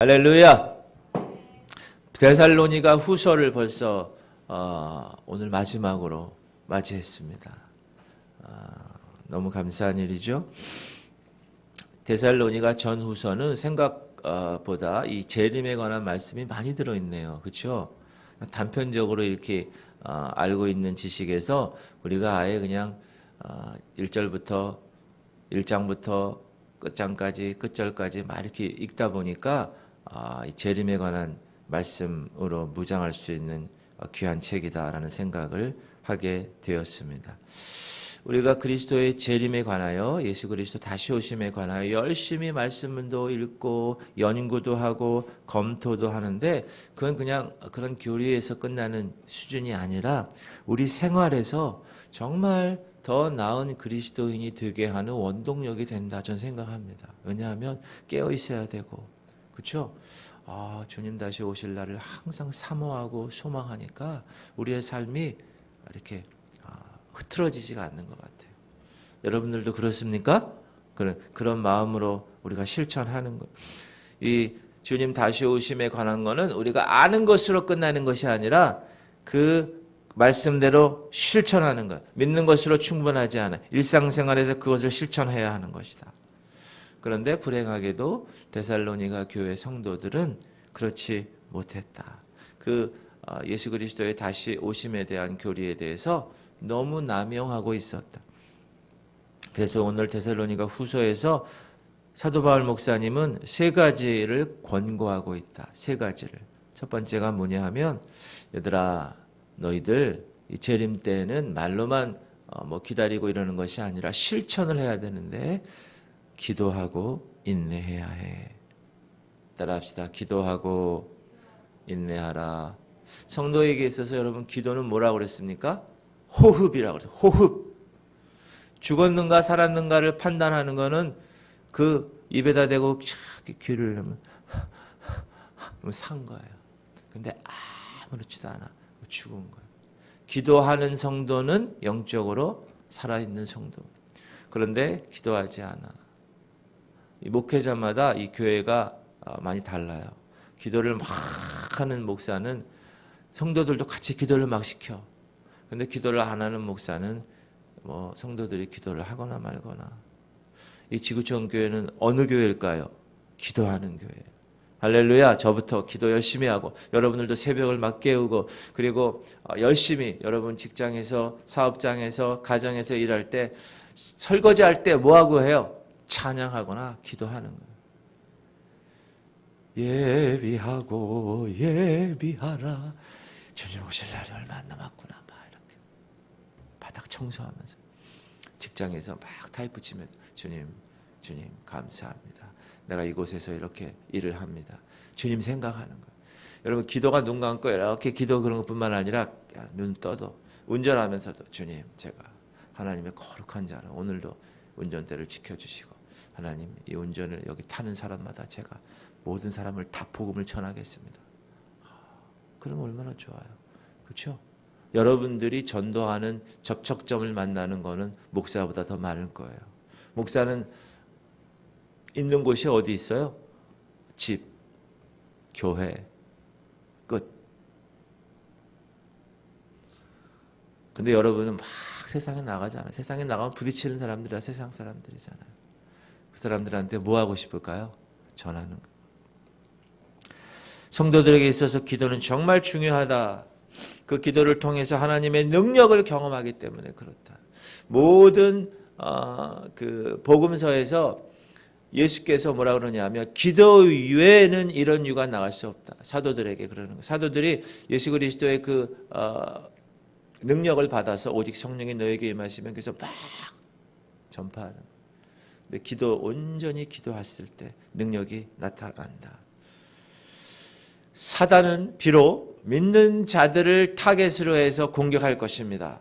할렐루야. 데살로니가 후서를 벌써 오늘 마지막으로 맞이했습니다. 너무 감사한 일이죠. 데살로니가 전 후서는 생각보다 이 재림에 관한 말씀이 많이 들어있네요. 그렇죠? 단편적으로 이렇게 알고 있는 지식에서 우리가 아예 그냥 1절부터 1장부터 끝장까지 끝절까지 막 이렇게 읽다 보니까 이 재림에 관한 말씀으로 무장할 수 있는 귀한 책이다라는 생각을 하게 되었습니다. 우리가 그리스도의 재림에 관하여 예수 그리스도 다시 오심에 관하여 열심히 말씀도 읽고 연구도 하고 검토도 하는데 그건 그냥 그런 교리에서 끝나는 수준이 아니라 우리 생활에서 정말 더 나은 그리스도인이 되게 하는 원동력이 된다 저는 생각합니다. 왜냐하면 깨어 있어야 되고 그렇죠? 주님 다시 오실 날을 항상 사모하고 소망하니까 우리의 삶이 이렇게 흐트러지지가 않는 것 같아요. 여러분들도 그렇습니까? 그런 마음으로 우리가 실천하는 것. 이 주님 다시 오심에 관한 거는 우리가 아는 것으로 끝나는 것이 아니라 그 말씀대로 실천하는 것. 믿는 것으로 충분하지 않아. 일상생활에서 그것을 실천해야 하는 것이다. 그런데 불행하게도 데살로니가 교회 성도들은 그렇지 못했다. 예수 그리스도의 다시 오심에 대한 교리에 대해서 너무 남용하고 있었다. 그래서 오늘 데살로니가 후서에서 사도 바울 목사님은 세 가지를 권고하고 있다. 세 가지를. 첫 번째가 뭐냐 하면 얘들아 너희들 이 재림 때는 말로만 기다리고 이러는 것이 아니라 실천을 해야 되는데 기도하고 인내해야 해. 따라합시다. 기도하고 인내하라. 성도에게 있어서 여러분 기도는 뭐라고 그랬습니까? 호흡이라고 그랬어요. 호흡. 죽었는가 살았는가를 판단하는 거는 그 입에다 대고 귀를 하면 산 거예요. 근데 아무렇지도 않아. 죽은 거예요. 기도하는 성도는 영적으로 살아있는 성도. 그런데 기도하지 않아. 이 목회자마다 이 교회가 많이 달라요. 기도를 막 하는 목사는 성도들도 같이 기도를 막 시켜. 근데 기도를 안 하는 목사는 성도들이 기도를 하거나 말거나. 이 지구촌 교회는 어느 교회일까요? 기도하는 교회예요. 할렐루야. 저부터 기도 열심히 하고 여러분들도 새벽을 막 깨우고 그리고 열심히 여러분 직장에서 사업장에서 가정에서 일할 때 설거지할 때 뭐하고 해요? 찬양하거나 기도하는 거예요. 예비하고 예비하라. 주님 오실 날이 얼마 안 남았구나. 막 이렇게 바닥 청소하면서 직장에서 막 타이프 치면서 주님 감사합니다. 내가 이곳에서 이렇게 일을 합니다. 주님 생각하는 거예요. 여러분 기도가 눈 감고 이렇게 기도 그런 것뿐만 아니라 눈 떠도 운전하면서도 주님 제가 하나님의 거룩한 자는 오늘도 운전대를 지켜주시고 하나님 이 운전을 여기 타는 사람마다 제가 모든 사람을 다 복음을 전하겠습니다. 그럼 얼마나 좋아요. 그렇죠? 여러분들이 전도하는 접촉점을 만나는 거는 목사보다 더 많을 거예요. 목사는 있는 곳이 어디 있어요? 집, 교회, 끝. 근데 여러분은 막 세상에 나가잖아요. 세상에 나가면 부딪히는 사람들이라 세상 사람들이잖아요. 그 사람들한테 뭐 하고 싶을까요? 전하는 거. 성도들에게 있어서 기도는 정말 중요하다. 그 기도를 통해서 하나님의 능력을 경험하기 때문에 그렇다. 모든 그 복음서에서 예수께서 뭐라 그러냐면 기도 외에는 이런 유가 나갈 수 없다. 사도들에게 그러는 거예요. 사도들이 예수 그리스도의 그 능력을 받아서 오직 성령이 너에게 임하시면 그래서 막 전파하는 거예요. 근데 온전히 기도했을 때 능력이 나타난다. 사단은 비록 믿는 자들을 타겟으로 해서 공격할 것입니다.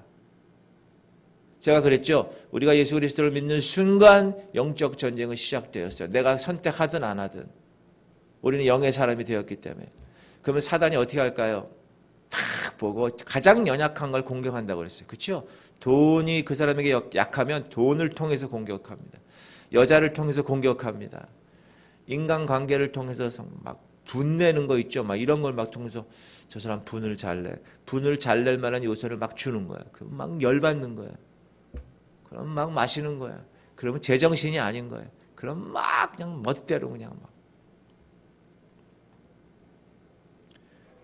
제가 그랬죠. 우리가 예수 그리스도를 믿는 순간 영적 전쟁은 시작되었어요. 내가 선택하든 안 하든. 우리는 영의 사람이 되었기 때문에. 그러면 사단이 어떻게 할까요? 탁 보고 가장 연약한 걸 공격한다고 그랬어요. 그렇죠? 돈이 그 사람에게 약하면 돈을 통해서 공격합니다. 여자를 통해서 공격합니다. 인간관계를 통해서 막 분내는 거 있죠. 막 이런 걸 막 통해서 저 사람 분을 잘 내. 분을 잘 낼 만한 요소를 막 주는 거야. 그럼 막 열받는 거야. 그럼 막 마시는 거야. 그러면 제정신이 아닌 거야. 그럼 막 그냥 멋대로 그냥 막.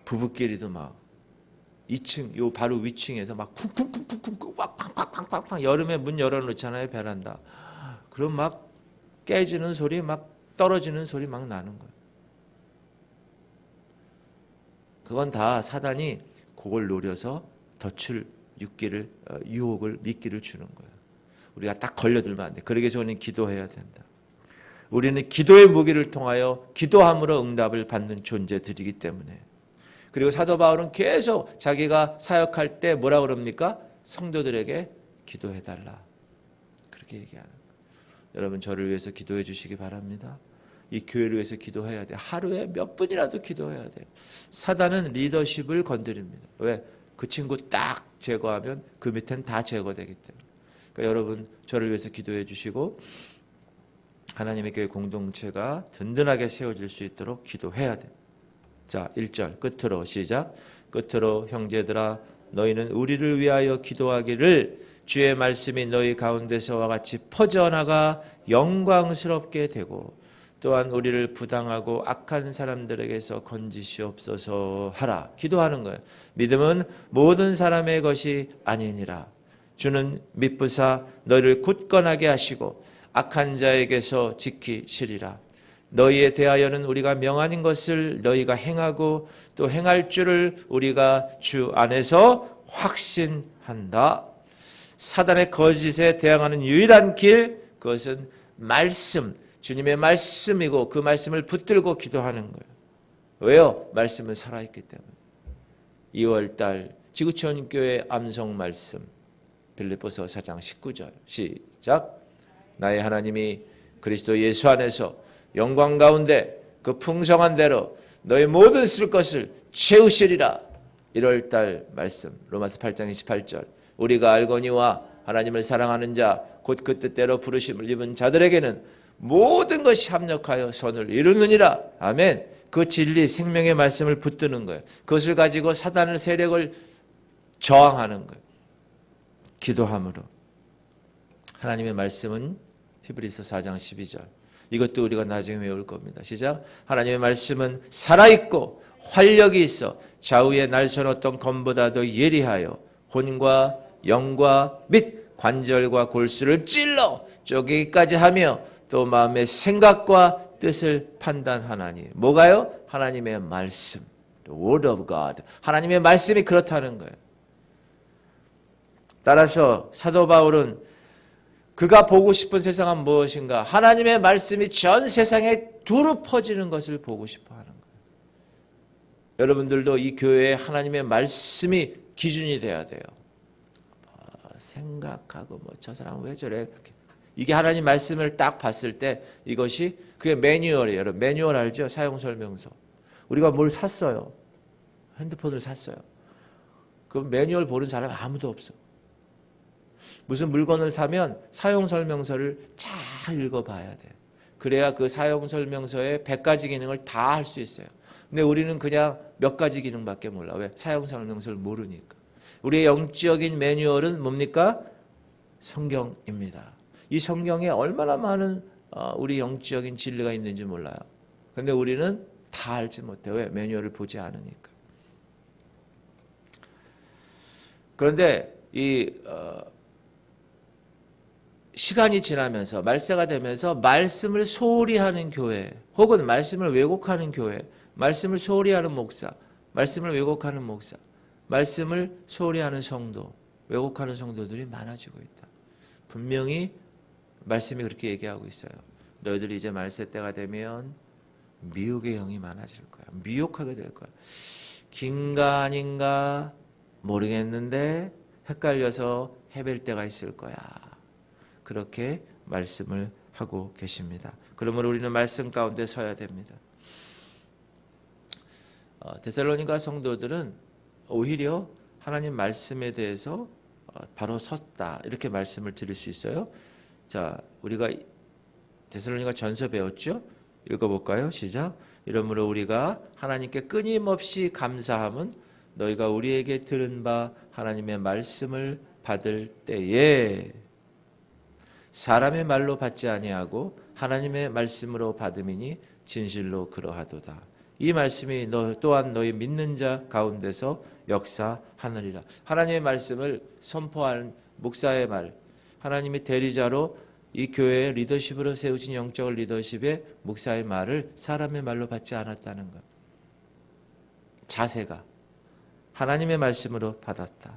부부끼리도 막 2층 요 바로 위층에서 막 쿵쿵쿵쿵쿵 막 팡팡팡팡팡 여름에 문 열어놓잖아요 베란다. 그럼 막 깨지는 소리 막 떨어지는 소리 막 나는 거예요. 그건 다 사단이 그걸 노려서 덫을 유혹을 미끼를 주는 거예요. 우리가 딱 걸려들면 안 돼. 그러기 위해서 우리는 기도해야 된다. 우리는 기도의 무기를 통하여 기도함으로 응답을 받는 존재들이기 때문에. 그리고 사도 바울은 계속 자기가 사역할 때 뭐라 그럽니까? 성도들에게 기도해달라. 그렇게 얘기하는 거예요. 여러분 저를 위해서 기도해 주시기 바랍니다. 이 교회를 위해서 기도해야 돼요. 하루에 몇 분이라도 기도해야 돼요. 사단은 리더십을 건드립니다. 왜? 그 친구 딱 제거하면 그 밑엔 다 제거되기 때문에. 그러니까 여러분 저를 위해서 기도해 주시고 하나님의 교회 공동체가 든든하게 세워질 수 있도록 기도해야 돼요. 자, 1절 끝으로 시작. 끝으로 형제들아 너희는 우리를 위하여 기도하기를 주의 말씀이 너희 가운데서와 같이 퍼져나가 영광스럽게 되고 또한 우리를 부당하고 악한 사람들에게서 건지시옵소서 하라. 기도하는 거예요. 믿음은 모든 사람의 것이 아니니라. 주는 미쁘사 너희를 굳건하게 하시고 악한 자에게서 지키시리라. 너희에 대하여는 우리가 명하는 것을 너희가 행하고 또 행할 줄을 우리가 주 안에서 확신한다. 사단의 거짓에 대항하는 유일한 길, 그것은 말씀, 주님의 말씀이고 그 말씀을 붙들고 기도하는 거예요. 왜요? 말씀은 살아있기 때문에. 2월달 지구촌교회 암송 말씀 빌립보서 4장 19절 시작. 나의 하나님이 그리스도 예수 안에서 영광 가운데 그 풍성한 대로 너희 모든 쓸 것을 채우시리라. 1월달 말씀 로마서 8장 28절 우리가 알거니와 하나님을 사랑하는 자 곧 그 뜻대로 부르심을 입은 자들에게는 모든 것이 합력하여 선을 이루느니라. 아멘. 그 진리 생명의 말씀을 붙드는 거예요. 그것을 가지고 사단의 세력을 저항하는 거예요. 기도함으로. 하나님의 말씀은 히브리서 4장 12절 이것도 우리가 나중에 외울 겁니다. 시작. 하나님의 말씀은 살아있고 활력이 있어 좌우의 날선 어떤 검보다도 예리하여 혼과 영과 및 관절과 골수를 찔러 쪼개기까지 하며 또 마음의 생각과 뜻을 판단하나니. 뭐가요? 하나님의 말씀. The word of God. 하나님의 말씀이 그렇다는 거예요. 따라서 사도 바울은 그가 보고 싶은 세상은 무엇인가? 하나님의 말씀이 전 세상에 두루 퍼지는 것을 보고 싶어 하는 거예요. 여러분들도 이 교회에 하나님의 말씀이 기준이 돼야 돼요. 생각하고 저 사람 왜 저래? 이게 하나님 말씀을 딱 봤을 때 이것이 그게 매뉴얼이에요. 여러분 매뉴얼 알죠? 사용 설명서. 우리가 뭘 샀어요. 핸드폰을 샀어요. 그 매뉴얼 보는 사람 아무도 없어. 무슨 물건을 사면 사용 설명서를 잘 읽어봐야 돼. 그래야 그 사용 설명서의 100가지 기능을 다 할 수 있어요. 근데 우리는 그냥 몇 가지 기능밖에 몰라. 왜? 사용 설명서를 모르니까. 우리의 영적인 매뉴얼은 뭡니까? 성경입니다. 이 성경에 얼마나 많은 우리 영적인 진리가 있는지 몰라요. 근데 우리는 다 알지 못해요. 왜? 매뉴얼을 보지 않으니까. 그런데 이 시간이 지나면서 말세가 되면서 말씀을 소홀히 하는 교회 혹은 말씀을 왜곡하는 교회, 말씀을 소홀히 하는 목사, 말씀을 왜곡하는 목사, 말씀을 소홀히 하는 성도, 왜곡하는 성도들이 많아지고 있다. 분명히 말씀이 그렇게 얘기하고 있어요. 너희들이 이제 말세 때가 되면 미혹의 영이 많아질 거야. 미혹하게 될 거야. 긴가 아닌가 모르겠는데 헷갈려서 헤맬 때가 있을 거야. 그렇게 말씀을 하고 계십니다. 그러므로 우리는 말씀 가운데 서야 됩니다. 데살로니가 성도들은 오히려 하나님 말씀에 대해서 바로 섰다 이렇게 말씀을 드릴 수 있어요. 자, 우리가 데살로니가 전서 배웠죠? 읽어볼까요? 시작. 이러므로 우리가 하나님께 끊임없이 감사함은 너희가 우리에게 들은 바 하나님의 말씀을 받을 때에 사람의 말로 받지 아니하고 하나님의 말씀으로 받음이니 진실로 그러하도다. 이 말씀이 너 또한 너희 믿는 자 가운데서 역사하느니라. 하나님의 말씀을 선포한 목사의 말, 하나님의 대리자로 이 교회의 리더십으로 세우신 영적 리더십의 목사의 말을 사람의 말로 받지 않았다는 것. 자세가 하나님의 말씀으로 받았다.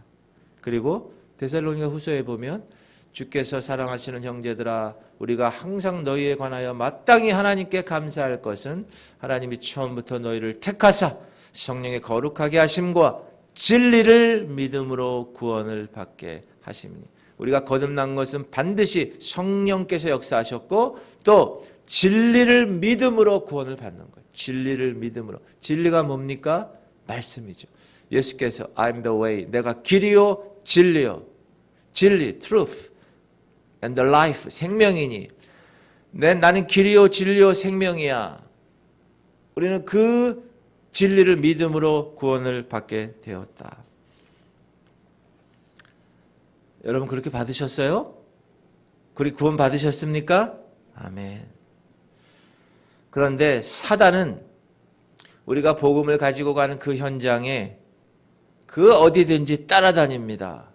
그리고 데살로니가 후서에 보면 주께서 사랑하시는 형제들아 우리가 항상 너희에 관하여 마땅히 하나님께 감사할 것은 하나님이 처음부터 너희를 택하사 성령의 거룩하게 하심과 진리를 믿음으로 구원을 받게 하심이니. 우리가 거듭난 것은 반드시 성령께서 역사하셨고 또 진리를 믿음으로 구원을 받는 거예요. 진리를 믿음으로. 진리가 뭡니까? 말씀이죠. 예수께서 I'm the way, 내가 길이요 진리요. 진리, truth and the life, 생명이니 나는 길이요 진리요 생명이야. 우리는 그 진리를 믿음으로 구원을 받게 되었다. 여러분 그렇게 받으셨어요? 그렇게 구원 받으셨습니까? 아멘. 그런데 사단은 우리가 복음을 가지고 가는 그 현장에 그 어디든지 따라다닙니다.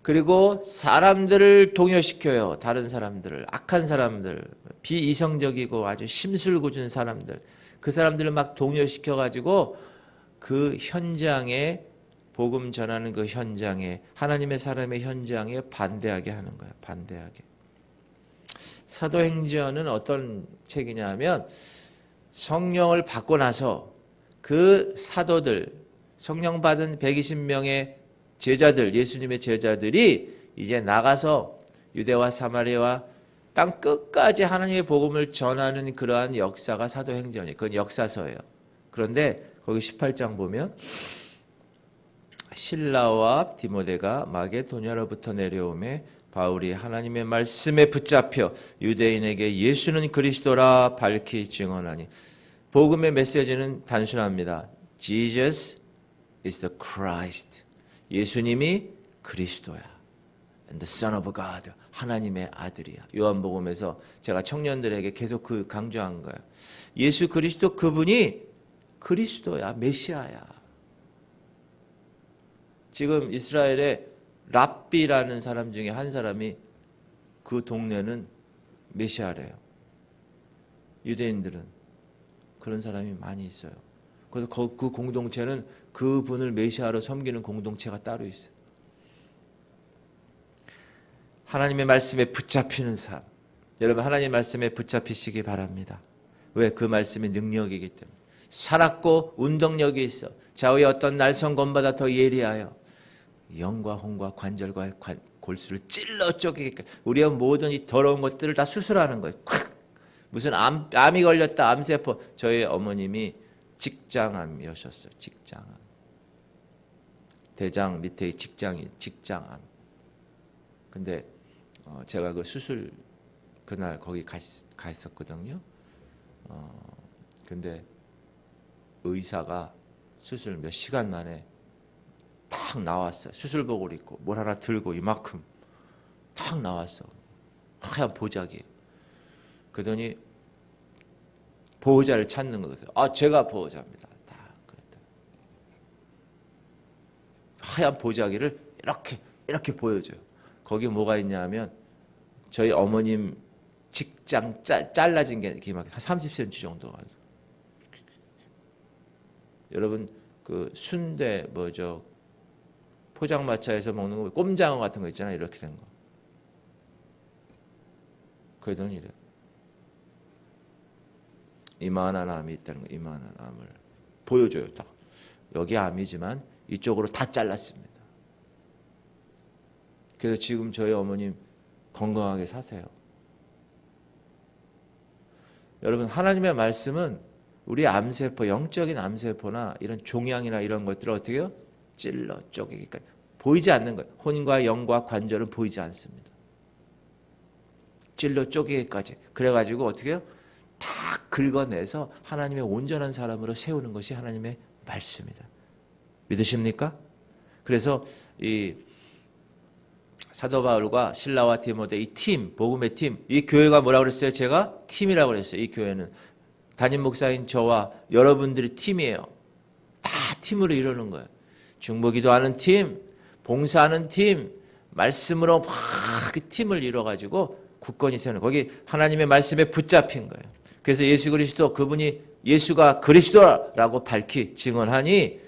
그리고 사람들을 동요시켜요. 다른 사람들을, 악한 사람들, 비이성적이고 아주 심술궂은 사람들, 그 사람들을 막 동요시켜가지고 그 현장에 복음 전하는 그 현장에 하나님의 사람의 현장에 반대하게 하는 거예요. 반대하게. 사도행전은 어떤 책이냐 하면 성령을 받고 나서 그 사도들, 성령 받은 120명의 제자들, 예수님의 제자들이 이제 나가서 유대와 사마리아와 땅 끝까지 하나님의 복음을 전하는 그러한 역사가 사도행전이에요. 그건 역사서예요. 그런데 거기 18장 보면 실라와 디모데가 마게도냐로부터 내려오매 바울이 하나님의 말씀에 붙잡혀 유대인에게 예수는 그리스도라 밝히 증언하니. 복음의 메시지는 단순합니다. Jesus is the Christ. 예수님이 그리스도야. And the Son of God. 하나님의 아들이야. 요한복음에서 제가 청년들에게 계속 그 강조한 거예요. 예수 그리스도 그분이 그리스도야. 메시아야. 지금 이스라엘에 랍비라는 사람 중에 한 사람이 그 동네는 메시아래요. 유대인들은 그런 사람이 많이 있어요. 그래서 그 공동체는 그분을 메시아로 섬기는 공동체가 따로 있어요. 하나님의 말씀에 붙잡히는 삶. 여러분 하나님의 말씀에 붙잡히시기 바랍니다. 왜? 그 말씀이 능력이기 때문에. 살았고 운동력이 있어. 좌우의 어떤 날성검보다 더 예리하여 영과 혼과 관절과 골수를 찔러 쪼개게. 우리의 모든 이 더러운 것들을 다 수술하는 거예요. 무슨 암이 걸렸다. 암세포. 저희 어머님이 직장암이셨어요. 직장암. 대장 밑에 직장암. 근데 제가 그 수술 그날 거기 가 있었거든요. 근데 의사가 수술 몇 시간 만에 딱 나왔어요. 수술복을 입고 뭘 하나 들고 이만큼 딱 나왔어. 하얀 보자기. 그러더니 보호자를 찾는 거거든요. 아, 제가 보호자입니다. 딱 그랬다. 하얀 보자기를 이렇게 보여줘요. 거기 뭐가 있냐면 저희 어머님 직장 잘라진 게 한 30cm 정도가. 여러분 그 순대 뭐죠? 포장마차에서 먹는 거 꼼장어 같은 거 있잖아요. 이렇게 된 거. 그러더니 이래. 이만한 암이 있다는 거. 이만한 암을 보여줘요. 딱 여기 암이지만 이쪽으로 다 잘랐습니다. 그래서 지금 저희 어머님 건강하게 사세요. 여러분 하나님의 말씀은 우리 암세포, 영적인 암세포나 이런 종양이나 이런 것들을 어떻게 해요? 찔러 쪼개기까지. 보이지 않는 거예요. 혼과 영과 관절은 보이지 않습니다. 찔러 쪼개기까지. 그래가지고 어떻게 해요? 다 긁어내서 하나님의 온전한 사람으로 세우는 것이 하나님의 말씀이다. 믿으십니까? 그래서 이 사도 바울과 실라와 디모데 이 팀, 복음의 팀, 이 교회가 뭐라고 그랬어요? 제가 팀이라고 그랬어요. 이 교회는 담임 목사인 저와 여러분들이 팀이에요. 다 팀으로 이루는 거예요. 중보기도하는 팀, 봉사하는 팀, 말씀으로 막 그 팀을 이뤄가지고 굳건히 세우는 거기 하나님의 말씀에 붙잡힌 거예요. 그래서 예수 그리스도 그분이 예수가 그리스도라고 밝히 증언하니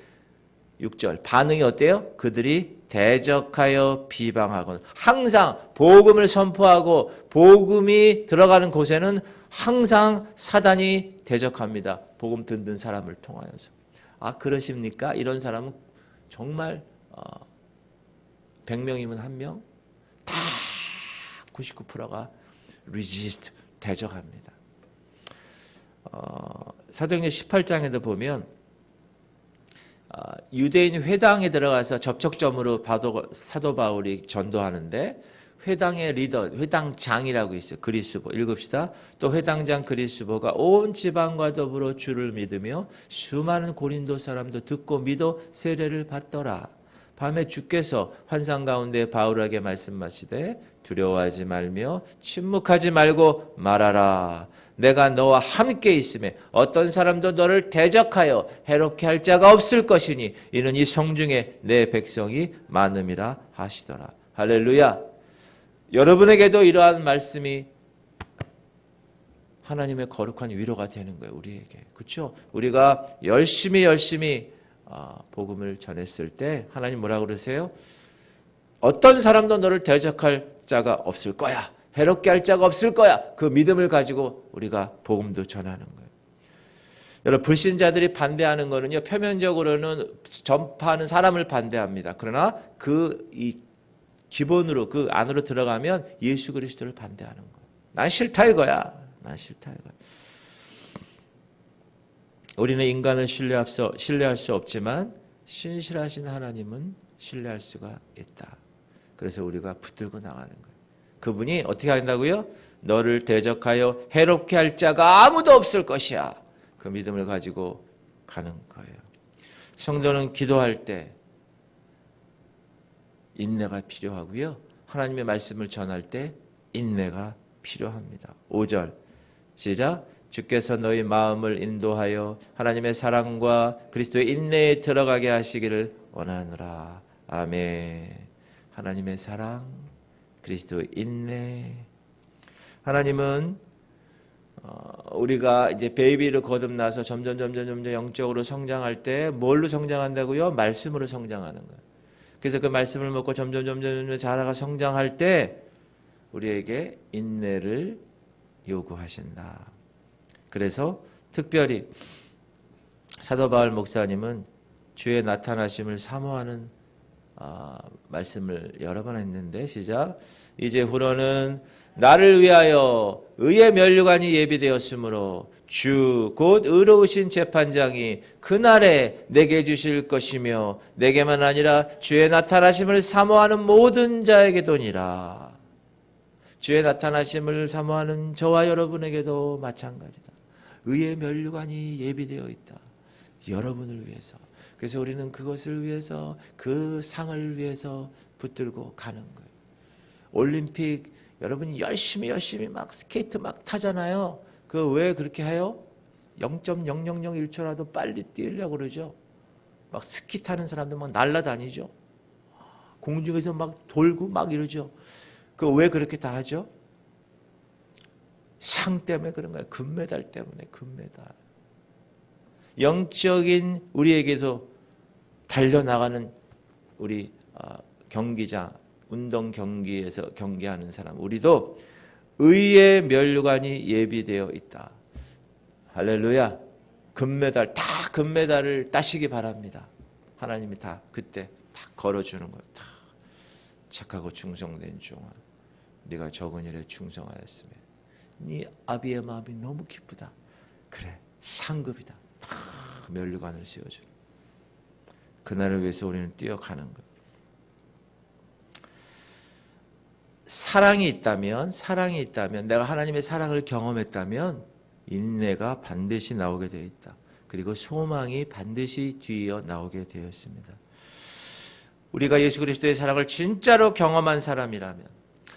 6절 반응이 어때요? 그들이 대적하여 비방하고 항상 복음을 선포하고 복음이 들어가는 곳에는 항상 사단이 대적합니다. 복음 듣는 사람을 통하여서. 아 그러십니까? 이런 사람은 정말 100명이면 1명 다 99%가 resist 대적합니다. 사도행전 18장에도 보면 유대인 회당에 들어가서 접촉점으로 사도 바울이 전도하는데 회당의 리더, 회당장이라고 있어요. 그리스보 읽읍시다. 또 회당장 그리스보가 온 지방과 더불어 주를 믿으며 수많은 고린도 사람도 듣고 믿어 세례를 받더라. 밤에 주께서 환상 가운데 바울에게 말씀하시되 두려워하지 말며 침묵하지 말고 말하라. 내가 너와 함께 있음에 어떤 사람도 너를 대적하여 해롭게 할 자가 없을 것이니 이는 이 성중에 내 백성이 많음이라 하시더라. 할렐루야. 여러분에게도 이러한 말씀이 하나님의 거룩한 위로가 되는 거예요. 우리에게. 그렇죠? 우리가 열심히 복음을 전했을 때 하나님 뭐라고 그러세요? 어떤 사람도 너를 대적할 자가 없을 거야. 해롭게 할 자가 없을 거야. 그 믿음을 가지고 우리가 복음도 전하는 거예요. 여러분 불신자들이 반대하는 거는요. 표면적으로는 전파하는 사람을 반대합니다. 그러나 기본으로 그 안으로 들어가면 예수 그리스도를 반대하는 거예요. 난 싫다 이거야. 난 싫다 이거야. 우리는 인간을 신뢰할 수 없지만 신실하신 하나님은 신뢰할 수가 있다. 그래서 우리가 붙들고 나가는 거예요. 그분이 어떻게 한다고요? 너를 대적하여 해롭게 할 자가 아무도 없을 것이야. 그 믿음을 가지고 가는 거예요. 성도는 기도할 때 인내가 필요하고요. 하나님의 말씀을 전할 때 인내가 필요합니다. 5절 시작. 주께서 너희 마음을 인도하여 하나님의 사랑과 그리스도의 인내에 들어가게 하시기를 원하노라. 아멘. 하나님의 사랑, 그리스도의 인내. 하나님은 우리가 이제 베이비를 거듭나서 점점 영적으로 성장할 때 뭘로 성장한다고요? 말씀으로 성장하는 거예요. 그래서 그 말씀을 먹고 점점 자라가 성장할 때 우리에게 인내를 요구하신다. 그래서 특별히 사도 바울 목사님은 주의 나타나심을 사모하는 말씀을 여러 번 했는데 시작. 이제 후로는 나를 위하여 의의 면류관이 예비되었으므로 주 곧 의로우신 재판장이 그날에 내게 주실 것이며 내게만 아니라 주의 나타나심을 사모하는 모든 자에게도니라. 주의 나타나심을 사모하는 저와 여러분에게도 마찬가지다. 의의 면류관이 예비되어 있다. 여러분을 위해서. 그래서 우리는 그것을 위해서 그 상을 위해서 붙들고 가는 거예요. 올림픽 여러분이 열심히 막 스케이트 막 타잖아요. 그 왜 그렇게 해요? 0.0001초라도 빨리 뛰려고 그러죠. 막 스키 타는 사람들 막 날아다니죠. 공중에서 막 돌고 막 이러죠. 그 왜 그렇게 다 하죠? 상 때문에 그런 거예요. 금메달 때문에 금메달. 영적인 우리에게서 달려나가는 우리 경기장, 운동 경기에서 경기하는 사람, 우리도 의의 면류관이 예비되어 있다. 할렐루야. 금메달, 다 금메달을 따시기 바랍니다. 하나님이 다 그때 다 걸어주는 거예요. 다 착하고 충성된 종아, 네가 적은 일에 충성하였으며 네 아비의 마음이 너무 기쁘다. 그래, 상급이다. 다 면류관을 씌워줘. 그날을 위해서 우리는 뛰어가는 거예요. 사랑이 있다면 내가 하나님의 사랑을 경험했다면 인내가 반드시 나오게 되어 있다. 그리고 소망이 반드시 뒤이어 나오게 되어 있습니다. 우리가 예수 그리스도의 사랑을 진짜로 경험한 사람이라면,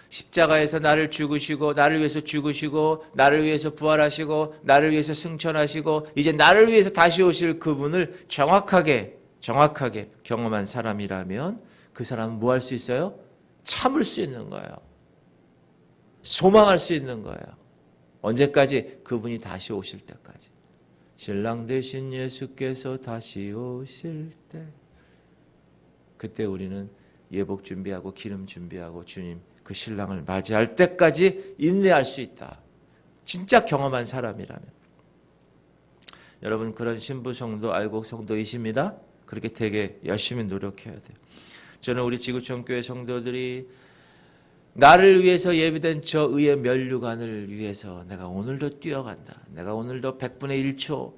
십자가에서 나를 죽으시고 나를 위해서 죽으시고 나를 위해서 부활하시고 나를 위해서 승천하시고 이제 나를 위해서 다시 오실 그분을 정확하게 경험한 사람이라면 그 사람은 뭐 할 수 있어요? 참을 수 있는 거예요. 소망할 수 있는 거예요. 언제까지? 그분이 다시 오실 때까지. 신랑 되신 예수께서 다시 오실 때, 그때 우리는 예복 준비하고 기름 준비하고 주님 그 신랑을 맞이할 때까지 인내할 수 있다. 진짜 경험한 사람이라면. 여러분, 그런 신부 성도 알곡 성도이십니다. 그렇게 되게 열심히 노력해야 돼요. 저는 우리 지구촌 교회 성도들이 나를 위해서 예비된 저 의의 면류관을 위해서 내가 오늘도 뛰어간다. 내가 오늘도 100분의 1초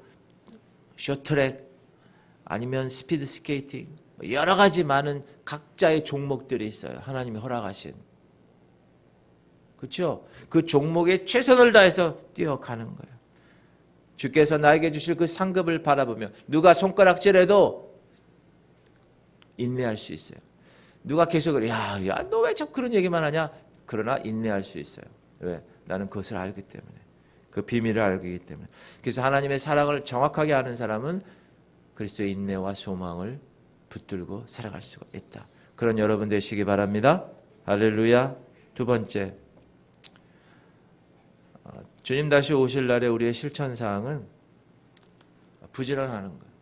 쇼트트랙 아니면 스피드 스케이팅, 여러 가지 많은 각자의 종목들이 있어요. 하나님이 허락하신. 그렇죠? 그 종목에 최선을 다해서 뛰어가는 거예요. 주께서 나에게 주실 그 상급을 바라보며 누가 손가락질해도 인내할 수 있어요. 누가 계속 그래, 야, 너 왜 자꾸 그런 얘기만 하냐? 그러나 인내할 수 있어요. 왜? 나는 그것을 알기 때문에. 그 비밀을 알기 때문에. 그래서 하나님의 사랑을 정확하게 아는 사람은 그리스도의 인내와 소망을 붙들고 살아갈 수가 있다. 그런 여러분 되시기 바랍니다. 할렐루야. 두 번째, 주님 다시 오실 날에 우리의 실천사항은 부지런하는 거예요.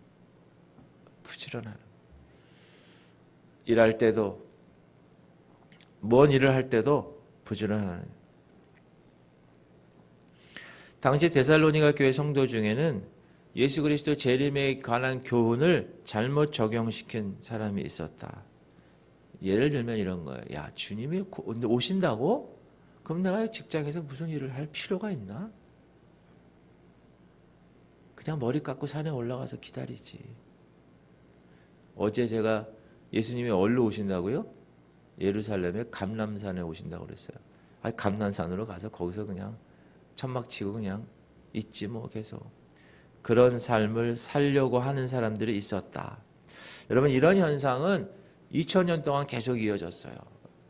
부지런하는 거예요. 일할 때도, 뭔 일을 할 때도 부지런하는 거예요. 당시 데살로니가 교회 성도 중에는 예수 그리스도 재림에 관한 교훈을 잘못 적용시킨 사람이 있었다. 예를 들면 이런 거예요. 야, 주님이 오신다고? 그럼 내가 직장에서 무슨 일을 할 필요가 있나? 그냥 머리 깎고 산에 올라가서 기다리지. 어제 제가 예수님이 어디로 오신다고요? 예루살렘의 감람산에 오신다고 그랬어요. 아니, 감람산으로 가서 거기서 그냥 천막 치고 그냥 있지 뭐 계속. 그런 삶을 살려고 하는 사람들이 있었다. 여러분, 이런 현상은 2000년 동안 계속 이어졌어요.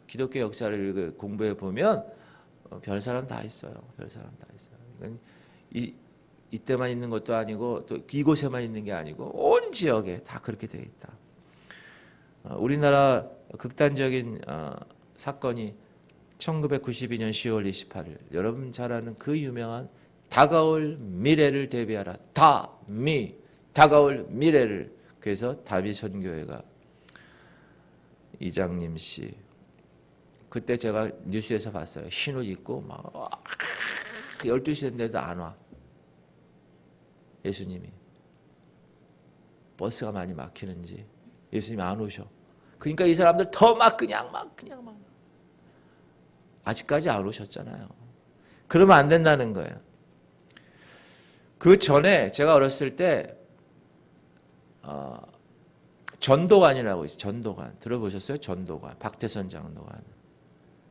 기독교 역사를 공부해 보면 별 사람 다 있어요. 별 사람 다 있어요. 그러니까 이때만 있는 것도 아니고 또 이곳에만 있는 게 아니고 온 지역에 다 그렇게 되어 있다. 우리나라 극단적인 사건이 1992년 10월 28일, 여러분 잘 아는 그 유명한 다가올 미래를 대비하라. 다가올 미래를. 그래서 다비 선교회가 이장님 씨, 그때 제가 뉴스에서 봤어요. 흰 옷 입고 막 12시 됐는데도 안 와. 예수님이. 버스가 많이 막히는지 예수님이 안 오셔. 그러니까 이 사람들 더 막 그냥 아직까지 안 오셨잖아요. 그러면 안 된다는 거예요. 그 전에 제가 어렸을 때 전도관이라고 있어요. 전도관. 들어보셨어요? 전도관. 박태선 장도관.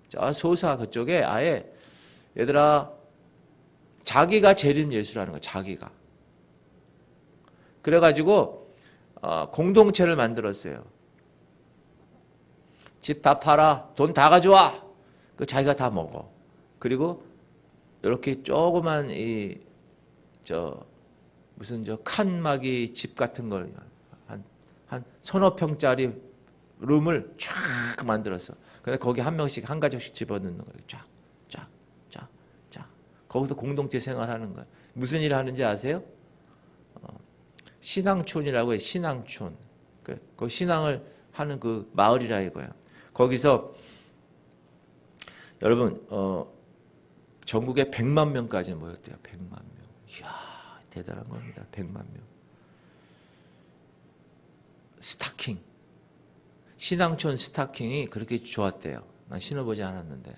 저 소사 그쪽에 아예 얘들아 자기가 재림 예수라는 거예요. 자기가. 그래가지고 공동체를 만들었어요. 집 다 팔아. 돈 다 가져와. 그 자기가 다 먹어. 그리고 이렇게 조그만 무슨 칸막이 집 같은 걸 한 서너 평짜리 룸을 쫙 만들었어. 근데 거기 한 명씩 한 가족씩 집어넣는 거예요. 쫙. 거기서 공동체 생활하는 거예요. 무슨 일을 하는지 아세요? 신앙촌이라고 해요. 신앙촌. 그 신앙을 하는 그 마을이라 이거예요. 거기서 여러분 전국에 100만 명까지 모였대요. 100만 명. 이야, 대단한 겁니다. 100만 명. 스타킹. 신앙촌 스타킹이 그렇게 좋았대요. 난 신어보지 않았는데.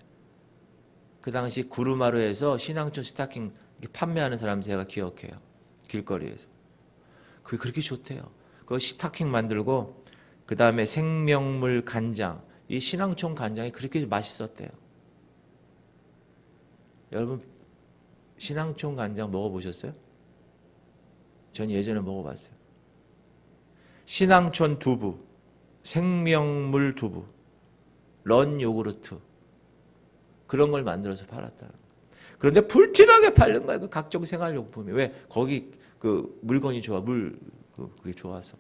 그 당시 구루마루에서 신앙촌 스타킹 판매하는 사람 제가 기억해요. 길거리에서. 그게 그렇게 좋대요. 그 스타킹 만들고 그 다음에 생명물 간장. 이 신앙촌 간장이 그렇게 맛있었대요. 여러분 신앙촌 간장 먹어보셨어요? 전 예전에 먹어봤어요. 신앙촌 두부, 생명물 두부, 런 요구르트 그런 걸 만들어서 팔았다. 그런데 불티나게 팔는 거예요. 그 각종 생활용품이. 왜? 거기 그 물건이 좋아. 그게 좋아서.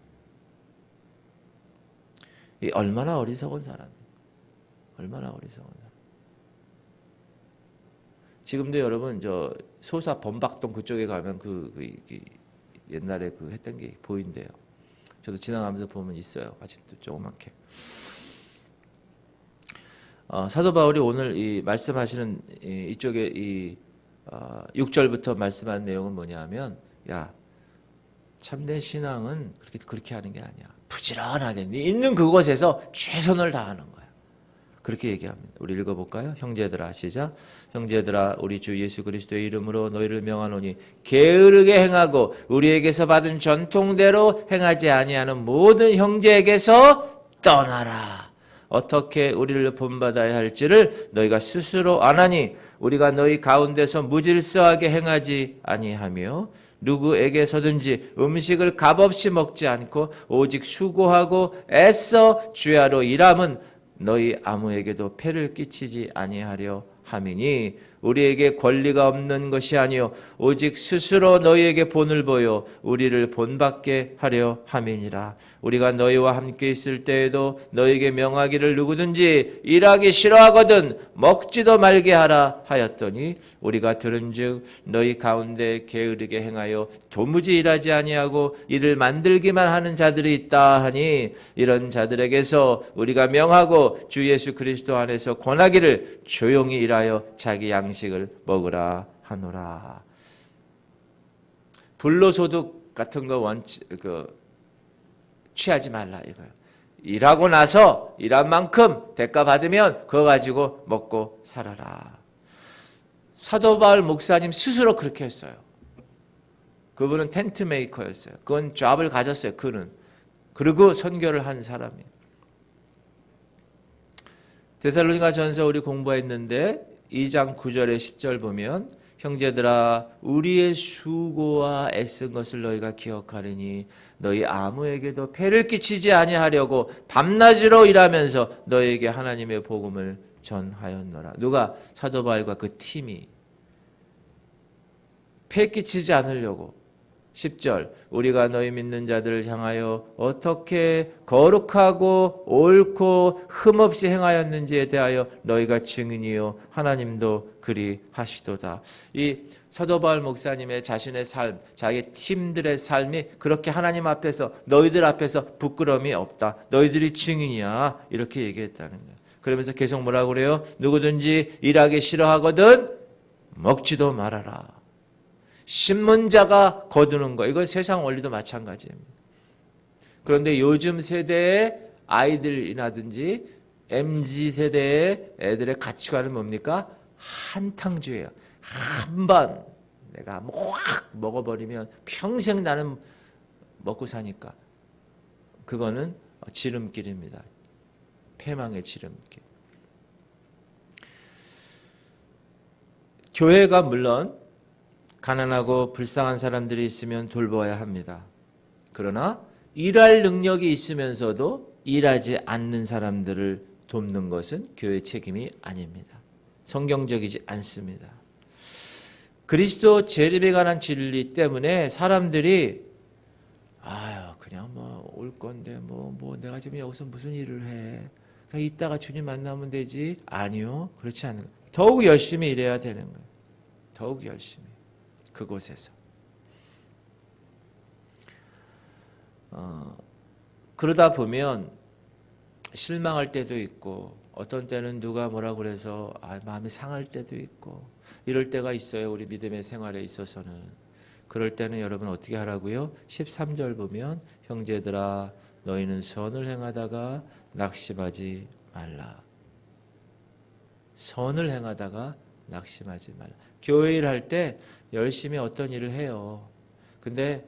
이 얼마나 어리석은 사람. 얼마나 어리석은 사람. 지금도 여러분 저 소사 범박동 그쪽에 가면 옛날에 그 했던 게 보인대요. 저도 지나가면서 보면 있어요. 아직도 조그맣게. 사도 바울이 오늘 이 말씀하시는 이쪽에 6절부터 말씀한 내용은 뭐냐면, 야, 참된 신앙은 그렇게 하는 게 아니야. 부지런하게 있는 그곳에서 최선을 다하는 거야. 그렇게 얘기합니다. 우리 읽어볼까요? 형제들아, 시작. 형제들아, 우리 주 예수 그리스도의 이름으로 너희를 명하노니 게으르게 행하고 우리에게서 받은 전통대로 행하지 아니하는 모든 형제에게서 떠나라. 어떻게 우리를 본받아야 할지를 너희가 스스로 아나니 우리가 너희 가운데서 무질서하게 행하지 아니하며 누구에게서든지 음식을 값없이 먹지 않고 오직 수고하고 애써 주야로 일함은 너희 아무에게도 폐를 끼치지 아니하려 함이니 우리에게 권리가 없는 것이 아니요 오직 스스로 너희에게 본을 보여 우리를 본받게 하려 함이니라. 우리가 너희와 함께 있을 때에도 너희에게 명하기를 누구든지 일하기 싫어하거든 먹지도 말게 하라 하였더니 우리가 들은즉 너희 가운데 게으르게 행하여 도무지 일하지 아니하고 일을 만들기만 하는 자들이 있다 하니 이런 자들에게서 우리가 명하고 주 예수 그리스도 안에서 권하기를 조용히 일하여 자기 양식을 먹으라 하노라. 불로소득 같은 거 취하지 말라 이거예요. 일하고 나서 일한 만큼 대가 받으면 그거 가지고 먹고 살아라. 사도 바울 목사님 스스로 그렇게 했어요. 그분은 텐트 메이커였어요. 그건 잡을 가졌어요. 그는. 그리고 선교를 한 사람이에요. 데살로니가 전서 우리 공부했는데 2장 9절에 10절 보면 형제들아 우리의 수고와 애쓴 것을 너희가 기억하리니 너희 아무에게도 폐를 끼치지 아니하려고 밤낮으로 일하면서 너희에게 하나님의 복음을 전하였노라. 누가? 사도 바울과 그 팀이 폐 끼치지 않으려고. 10절 우리가 너희 믿는 자들을 향하여 어떻게 거룩하고 옳고 흠없이 행하였는지에 대하여 너희가 증인이요 하나님도 그리 하시도다. 이 사도 바울 목사님의 자신의 삶, 자기 팀들의 삶이 그렇게 하나님 앞에서 너희들 앞에서 부끄러움이 없다. 너희들이 증인이야. 이렇게 얘기했다는 거예요. 그러면서 계속 뭐라고 그래요? 누구든지 일하기 싫어하거든 먹지도 말아라. 심는 자가 거두는 거. 이건 세상 원리도 마찬가지입니다. 그런데 요즘 세대의 아이들이라든지 MZ세대의 애들의 가치관은 뭡니까? 한탕주의예요. 한 번 내가 확 먹어버리면 평생 나는 먹고 사니까. 그거는 지름길입니다. 패망의 지름길. 교회가 물론 가난하고 불쌍한 사람들이 있으면 돌보아야 합니다. 그러나 일할 능력이 있으면서도 일하지 않는 사람들을 돕는 것은 교회의 책임이 아닙니다. 성경적이지 않습니다. 그리스도 재림에 관한 진리 때문에 사람들이 그냥 올 건데 내가 지금 여기서 무슨 일을 해? 그냥 이따가 주님 만나면 되지? 아니요, 그렇지 않은 거예요. 더욱 열심히 일해야 되는 거예요. 더욱 열심히. 그곳에서. 그러다 보면 실망할 때도 있고 어떤 때는 누가 뭐라고 그래서 마음이 상할 때도 있고 이럴 때가 있어요. 우리 믿음의 생활에 있어서는. 그럴 때는 여러분 어떻게 하라고요? 13절 보면 형제들아 너희는 선을 행하다가 낙심하지 말라. 선을 행하다가 낙심하지 말라. 교회 일 할 때 열심히 어떤 일을 해요. 근데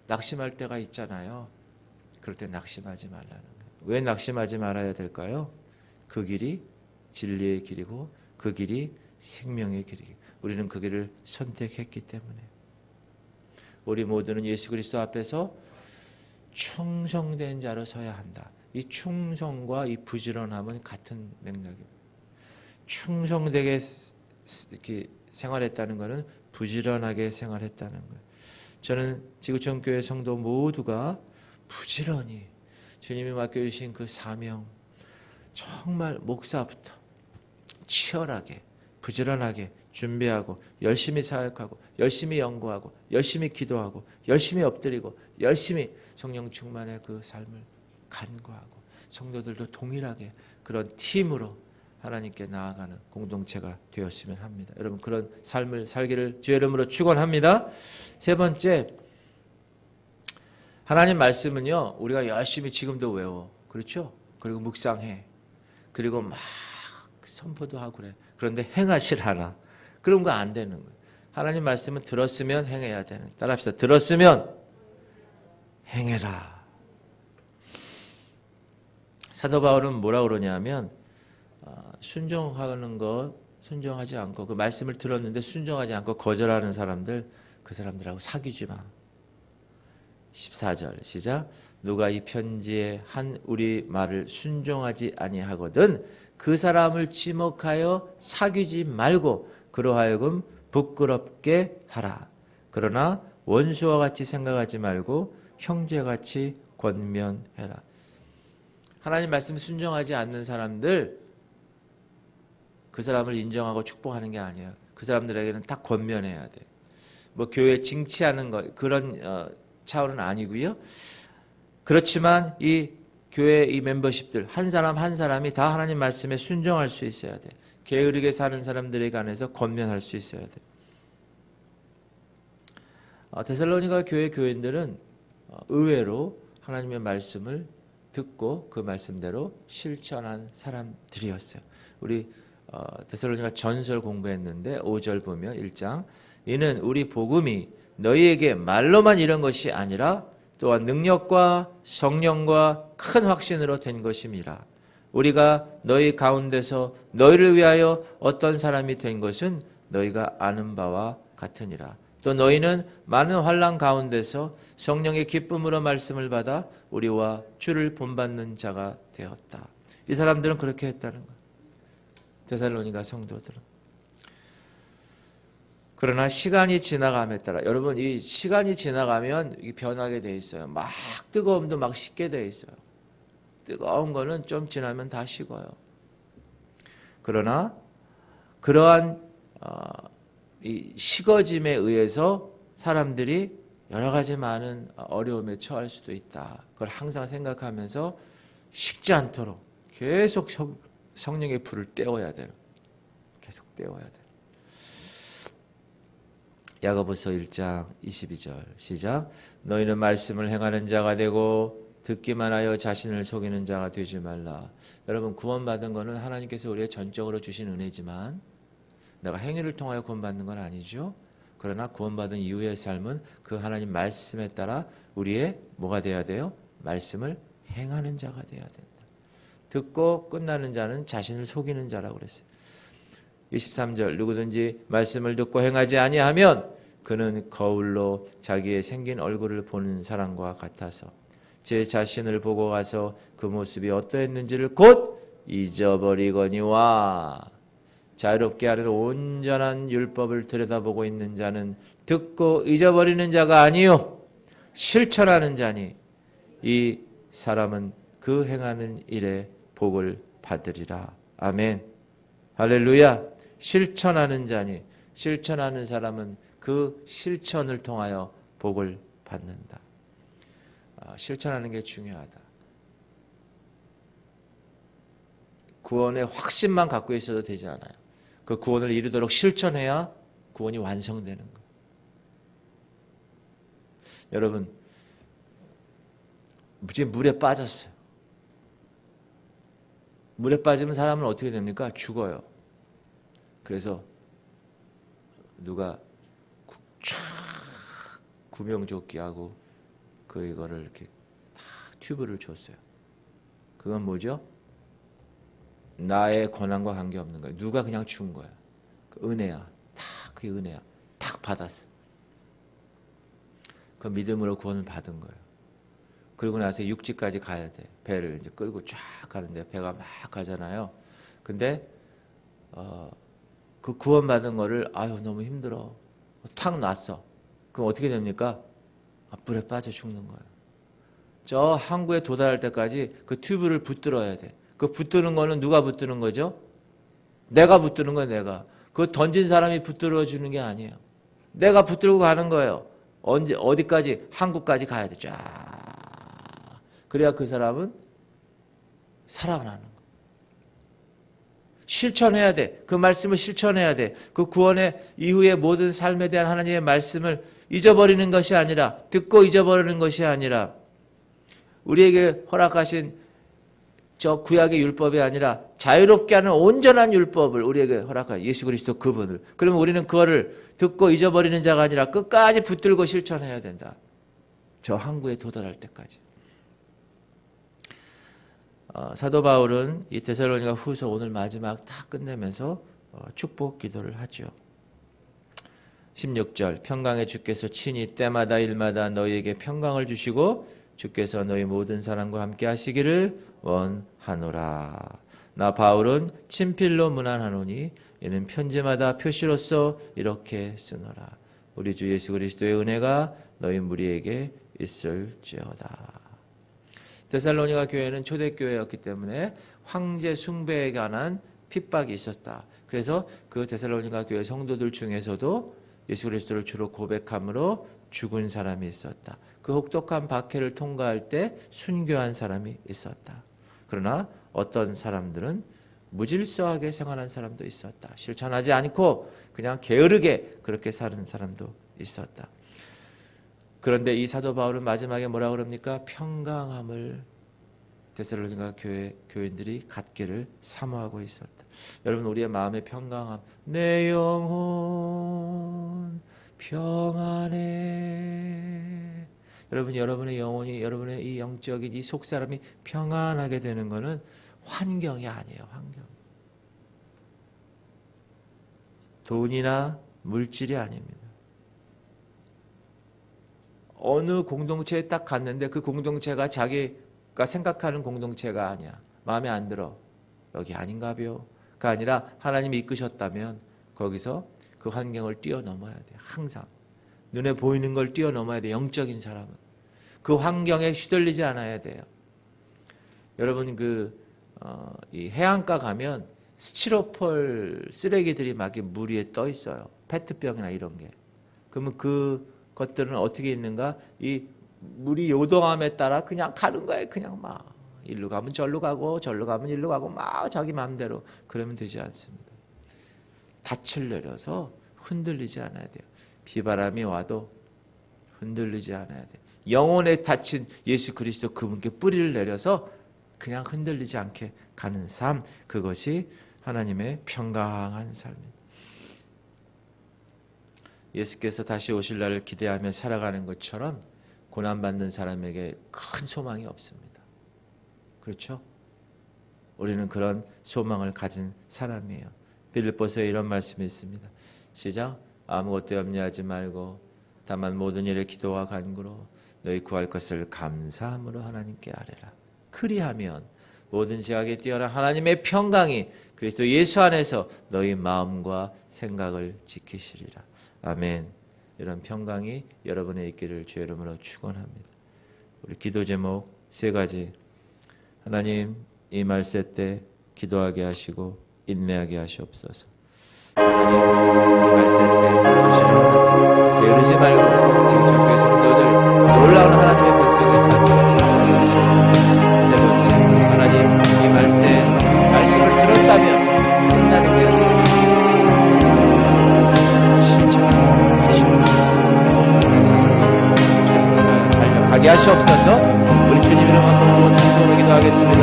낙심할 때가 있잖아요. 그럴 때 낙심하지 말라는 거예요. 왜 낙심하지 말아야 될까요? 그 길이 진리의 길이고 그 길이 생명의 길이기. 우리는 그 길을 선택했기 때문에 우리 모두는 예수 그리스도 앞에서 충성된 자로 서야 한다. 이 충성과 이 부지런함은 같은 맥락입니다. 충성되게 이렇게 생활했다는 것은 부지런하게 생활했다는 거예요. 저는 지구촌 교회 성도 모두가 부지런히 주님이 맡겨주신 그 사명, 정말 목사부터 치열하게 부지런하게 준비하고 열심히 사역하고 열심히 연구하고 열심히 기도하고 열심히 엎드리고 열심히 성령 충만의 그 삶을 간구하고 성도들도 동일하게 그런 팀으로 하나님께 나아가는 공동체가 되었으면 합니다. 여러분 그런 삶을 살기를 주의 이름으로 축원합니다. 세 번째, 하나님 말씀은요 우리가 열심히 지금도 외워, 그렇죠? 그리고 묵상해, 그리고 막 선포도 하고 그래. 그런데 행하질 않아. 그런 거 안 되는 거예요. 하나님 말씀은 들었으면 행해야 되는 거예요. 따라합시다. 들었으면 행해라. 사도 바울은 뭐라 그러냐면 순종하는 것, 순종하지 않고 그 말씀을 들었는데 순종하지 않고 거절하는 사람들, 그 사람들하고 사귀지 마. 14절 시작. 누가 이 편지에 한 우리 말을 순종하지 아니하거든 그 사람을 지목하여 사귀지 말고 그로 하여금 부끄럽게 하라. 그러나 원수와 같이 생각하지 말고 형제같이 권면해라. 하나님 말씀 순종하지 않는 사람들, 그 사람을 인정하고 축복하는 게 아니에요. 그 사람들에게는 딱 권면해야 돼. 뭐 교회 징치하는 것 그런 차원은 아니고요. 그렇지만 이 교회 이 멤버십들 한 사람 한 사람이 다 하나님 말씀에 순종할 수 있어야 돼. 게으르게 사는 사람들에 관해서 권면할 수 있어야 돼. 데살로니가 교회 교인들은 의외로 하나님의 말씀을 듣고 그 말씀대로 실천한 사람들이었어요. 우리 데살로니가 전설 공부했는데 5절 보면 1장 이는 우리 복음이 너희에게 말로만 이런 것이 아니라 또한 능력과 성령과 큰 확신으로 된 것임이라. 우리가 너희 가운데서 너희를 위하여 어떤 사람이 된 것은 너희가 아는 바와 같으니라. 또 너희는 많은 환난 가운데서 성령의 기쁨으로 말씀을 받아 우리와 주를 본받는 자가 되었다. 이 사람들은 그렇게 했다는 거예요. 데살로니가 성도들은. 그러나 시간이 지나감에 따라 여러분 이 시간이 지나가면 이게 변하게 돼 있어요. 막 뜨거움도 막 식게 돼 있어요. 뜨거운 거는 좀 지나면 다 식어요. 그러나 그러한 이 식어짐에 의해서 사람들이 여러 가지 많은 어려움에 처할 수도 있다. 그걸 항상 생각하면서 식지 않도록 계속 성령의 불을 떼어야 돼요. 계속 떼어야 돼요. 야고보서 1장 22절 시작. 너희는 말씀을 행하는 자가 되고 듣기만 하여 자신을 속이는 자가 되지 말라. 여러분 구원받은 것은 하나님께서 우리의 전적으로 주신 은혜지만 내가 행위를 통하여 구원받는 건 아니죠. 그러나 구원받은 이후의 삶은 그 하나님 말씀에 따라 우리의 뭐가 돼야 돼요? 말씀을 행하는 자가 돼야 된다. 듣고 끝나는 자는 자신을 속이는 자라고 그랬어요. 23절 누구든지 말씀을 듣고 행하지 아니하면 그는 거울로 자기의 생긴 얼굴을 보는 사람과 같아서 제 자신을 보고 가서 그 모습이 어떠했는지를 곧 잊어버리거니와. 자유롭게 하는 온전한 율법을 들여다보고 있는 자는 듣고 잊어버리는 자가 아니요 실천하는 자니 이 사람은 그 행하는 일에 복을 받으리라. 아멘. 할렐루야. 실천하는 자니 실천하는 사람은 그 실천을 통하여 복을 받는다. 실천하는 게 중요하다. 구원의 확신만 갖고 있어도 되지 않아요. 그 구원을 이루도록 실천해야 구원이 완성되는 거예요. 여러분 지금 물에 빠졌어요. 물에 빠지면 사람은 어떻게 됩니까? 죽어요. 그래서 누가 쫙 구명조끼하고 이거를 이렇게 다 튜브를 줬어요. 그건 뭐죠? 나의 권한과 관계없는 거예요. 누가 그냥 준 거야. 그 은혜야. 다 그게 은혜야. 딱 받았어. 그 믿음으로 구원을 받은 거예요. 그리고 나서 육지까지 가야 돼. 배를 이제 끌고 쫙 가는데 배가 막 가잖아요. 근데 그 구원받은 거를 아유 너무 힘들어. 탁 놨어. 그럼 어떻게 됩니까? 물에 빠져 죽는 거예요. 저 항구에 도달할 때까지 그 튜브를 붙들어야 돼. 그 붙드는 거는 누가 붙드는 거죠? 내가 붙드는 거야, 내가. 그거 던진 사람이 붙들어 주는 게 아니에요. 내가 붙들고 가는 거예요. 언제 어디까지? 항구까지 가야 돼. 쫙. 그래야 그 사람은 살아나는 거예요. 실천해야 돼. 그 말씀을 실천해야 돼. 그 구원의 이후의 모든 삶에 대한 하나님의 말씀을 잊어버리는 것이 아니라, 듣고 잊어버리는 것이 아니라, 우리에게 허락하신 저 구약의 율법이 아니라 자유롭게 하는 온전한 율법을 우리에게 허락하신 예수 그리스도 그분을. 그러면 우리는 그거를 듣고 잊어버리는 자가 아니라 끝까지 붙들고 실천해야 된다. 저 항구에 도달할 때까지. 사도 바울은 이 데살로니가 후서 오늘 마지막 다 끝내면서 축복 기도를 하죠. 16절 평강의 주께서 친히 때마다 일마다 너희에게 평강을 주시고 주께서 너희 모든 사람과 함께 하시기를 원하노라. 나 바울은 친필로 문안하노니 이는 편지마다 표시로서 이렇게 쓰노라. 우리 주 예수 그리스도의 은혜가 너희 무리에게 있을지어다. 데살로니가 교회는 초대교회였기 때문에 황제 숭배에 관한 핍박이 있었다. 그래서 그 데살로니가 교회 성도들 중에서도 예수 그리스도를 주로 고백함으로 죽은 사람이 있었다. 그 혹독한 박해를 통과할 때 순교한 사람이 있었다. 그러나 어떤 사람들은 무질서하게 생활한 사람도 있었다. 실천하지 않고 그냥 게으르게 그렇게 사는 사람도 있었다. 그런데 이 사도 바울은 마지막에 뭐라고 그럽니까? 평강함을 데살로니가 교인들이 갖기를 사모하고 있었다. 여러분, 우리의 마음의 평강함, 내 영혼 평안해. 여러분의 영혼이, 여러분의 이 영적인 이 속사람이 평안하게 되는 것은 환경이 아니에요. 환경. 돈이나 물질이 아닙니다. 어느 공동체에 딱 갔는데 그 공동체가 자기가 생각하는 공동체가 아니야. 마음에 안 들어. 여기 아닌가벼. 가 아니라 하나님이 이끄셨다면 거기서 그 환경을 뛰어넘어야 돼. 항상. 눈에 보이는 걸 뛰어넘어야 돼. 영적인 사람은. 그 환경에 휘둘리지 않아야 돼요. 여러분 이 해안가 가면 스티로폴 쓰레기들이 막 물 위에 떠 있어요. 페트병이나 이런 게. 그러면 그 것들은 어떻게 있는가? 이 물이 요동함에 따라 그냥 가는 거예요. 그냥 막 일로 가면 절로 가고 절로 가면 일로 가고 막 자기 마음대로. 그러면 되지 않습니다. 닻을 내려서 흔들리지 않아야 돼요. 비바람이 와도 흔들리지 않아야 돼요. 영혼에 닫힌 예수 그리스도 그분께 뿌리를 내려서 그냥 흔들리지 않게 가는 삶, 그것이 하나님의 평강한 삶입니다. 예수께서 다시 오실 날을 기대하며 살아가는 것처럼 고난받는 사람에게 큰 소망이 없습니다. 그렇죠? 우리는 그런 소망을 가진 사람이에요. 빌립보서에 이런 말씀이 있습니다. 시작. 아무것도 염려하지 말고 다만 모든 일에 기도와 간구로 너희 구할 것을 감사함으로 하나님께 아뢰라. 그리하면 모든 지각에 뛰어난 하나님의 평강이 그리스도 예수 안에서 너희 마음과 생각을 지키시리라. 아멘. 이런 평강이 여러분의 있기를 주의 이름으로 축원합니다. 우리 기도 제목 3가지. 하나님, 이 말세 때 기도하게 하시고 인내하게 하시옵소서. 하나님, 이 말세 때 부지런하게 게으르지 말고 지금 전교회 성도들 놀라운 하나님의 백성의 삶을 살아가게 하시옵소서. 3번째, 하나님, 이 말세 말씀을 들었다면 끝나는 게 아니라 실천하게 하시옵소서. 우리 생각에서 최선을 다해 달려가게 하시옵소서. 우리 주님 이름 한번 부어 통성으로 기도하겠습니다.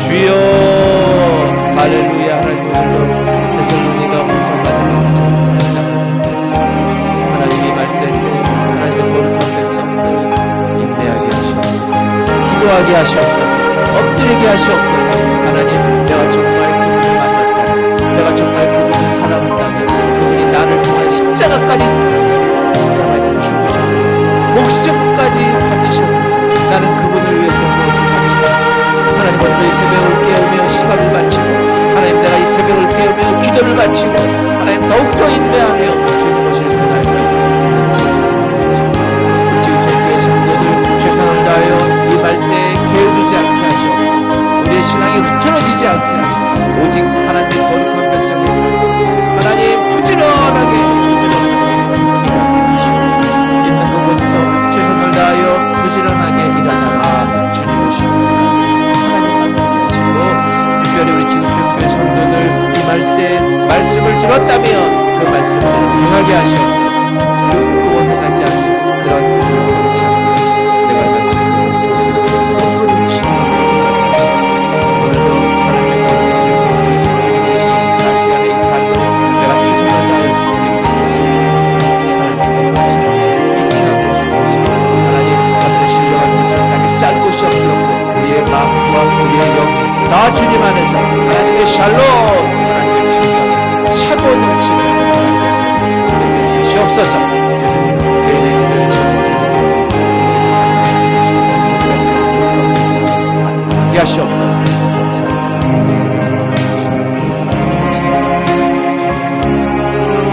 주여, 할렐루야. 하나님, 데살로니가 후서 마지막 제 3장을 했습니다. 하나님이 말씀 때 하나님의 거룩한 백성들 인내하게 하시옵소서. 기도하게 하시옵소서. 엎드리게 하시옵소서. 하나님, 내가 정말 그분을 만났다면, 내가 정말 그분을 사랑한다면 십자가까지 십자가에서 죽으셨고 목숨까지 바치셨고 나는 그분을 위해서 무엇을 바치고 하나님 오늘도 이 새벽을 깨우며 시간을 바치고 하나님 내가 이 새벽을 깨우며 기도를 바치고 하나님 더욱더 인내하며 주님 오실 그날까지 지구촌교회 성도들 최선을 다하여 이 말세에 게으르지 않게 하시옵소서. 우리의 신앙이 흐트러지지 않게 하시옵소서. 오직 하나님의 거룩한 백성의 삶 하나님 부지런하게 일하게 하시옵소서. 있는 그곳에서 최선을 다하여 부지런하게 일하다가 주님 오십니다. 하나님 함께 하시고 특별히 우리 지구촌교회 성도들 이 말씀을 들었다면 그 말씀을 행하게 하시옵소서. 듣고 행하지 않는 그런 그렇지 않게 하시옵소서. 내가 말씀을 들었습니다. 오늘도 치유하게 하시옵소서. 오늘도 하나님의 거룩한 백성들 주님의 24시간의 이 삶을 내가 최선을 다하여 주님께 드리겠습니다. 하나님께 같이 이 귀한 모습 보시고 하나님 하늘의 신령한 모습을 땅에 싼 곳이 없도록 우리의 마음과 우리의 영 나 주님 안에서 하나님의 샬롬 하나님의 평강 차고 넘치는 하나님의 주옵소서. 개인의 기도를 주님께 하게 하시옵소서.